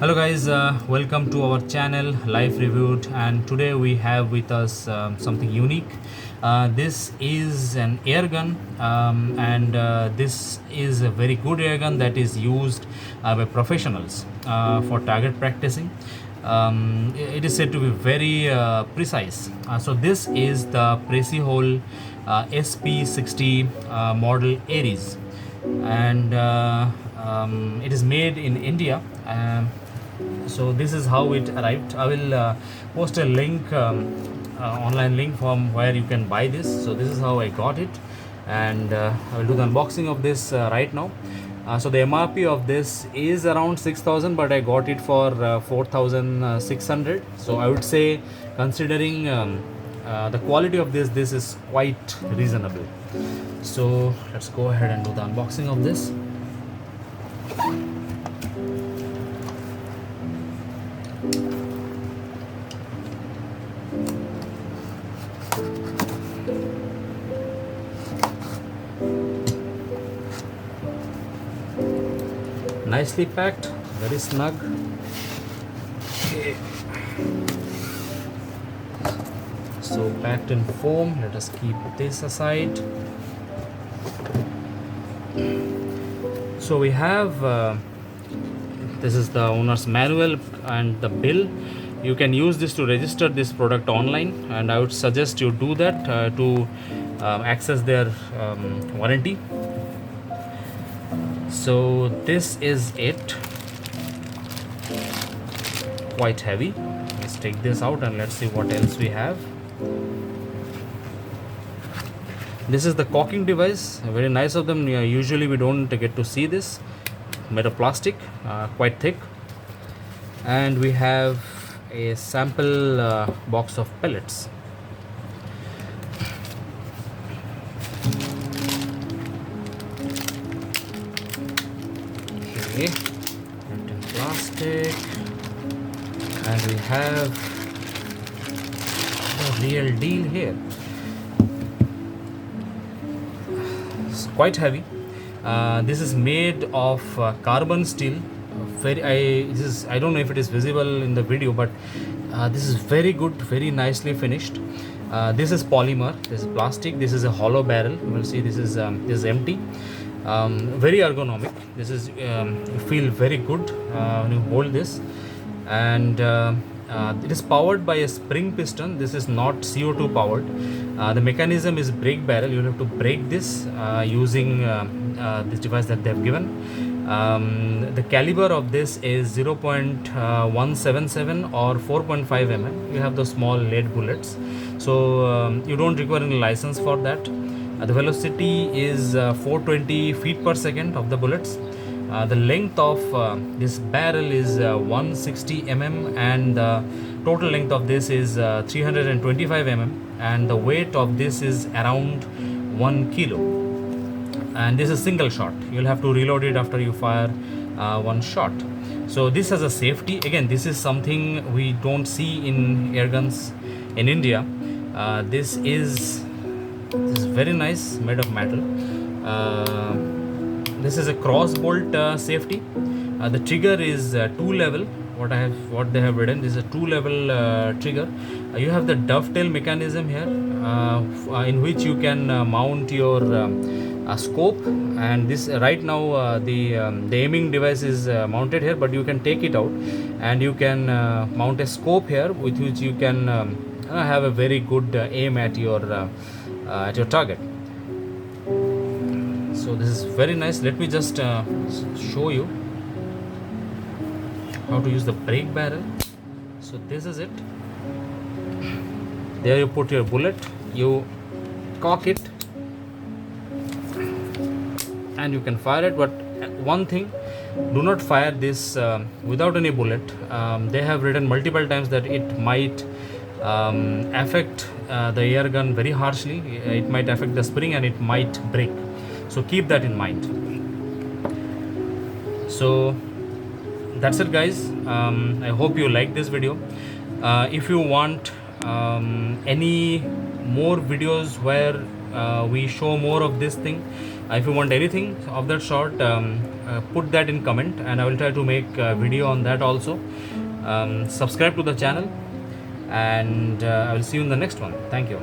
Hello guys, welcome to our channel Life Reviewed, and today we have with us something unique. This is an air gun, and this is a very good air gun that is used by professionals for target practicing. It is said to be very precise. So this is the Preci-Hole SP60 model Aries, and it is made in India. So this is how it arrived. I will post a link, online link from where you can buy this. So this is how I got it, and I will do the unboxing of this right now. So the MRP of this is around 6,000, but I got it for 4,600. So I would say, considering the quality of this is quite reasonable. So let's go ahead and do the unboxing of this. Nicely packed, very snug. Okay. So packed in foam. Let us keep this aside. So we have this is the owner's manual and the bill. You can use this to register this product online, and I would suggest you do that to access their warranty. So this is it. Quite heavy. Let's take this out and let's see what else we have. This is the caulking device, very nice of them. Usually we don't get to see this. Made of plastic, quite thick. And we have a sample box of pellets. Okay, wrapped in plastic, and we have the real deal here. It's quite heavy. This is made of carbon steel. I don't know if it is visible in the video, but this is very good, very nicely finished. This is polymer. This is plastic. This is a hollow barrel. You will see this is empty. Very ergonomic. This is you feel very good when you hold this, and it is powered by a spring piston. This is not CO2 powered. The mechanism is brake barrel. You have to brake this using this device that they have given. The caliber of this is 0.177 or 4.5 mm. You have the small lead bullets, so you don't require any license for that. The velocity is 420 feet per second of the bullets. The length of this barrel is 160 mm, and the total length of this is 325 mm, and the weight of this is around 1 kilo. And this is single shot. You'll have to reload it after you fire one shot. So this has a safety. Again, this is something we don't see in air guns in India. This is very nice, made of metal. This is a cross bolt safety. The trigger is 2 level. What they have written, this is a 2 level trigger. You have the dovetail mechanism here, in which you can mount your scope. And this right now the aiming device is mounted here, but you can take it out and you can mount a scope here, with which you can have a very good aim at your target. So this is very nice. Let me just show you how to use the brake barrel. So this is it. There you put your bullet, you cock it, and you can fire it. But one thing, do not fire this without any bullet. They have written multiple times that it might affect the air gun very harshly. It might affect the spring and it might break. So keep that in mind. So that's it, guys. I hope you like this video. If you want any more videos where we show more of this thing, If you want anything of that sort, put that in comment and I will try to make a video on that also. Subscribe to the channel, and I will see you in the next one. Thank you.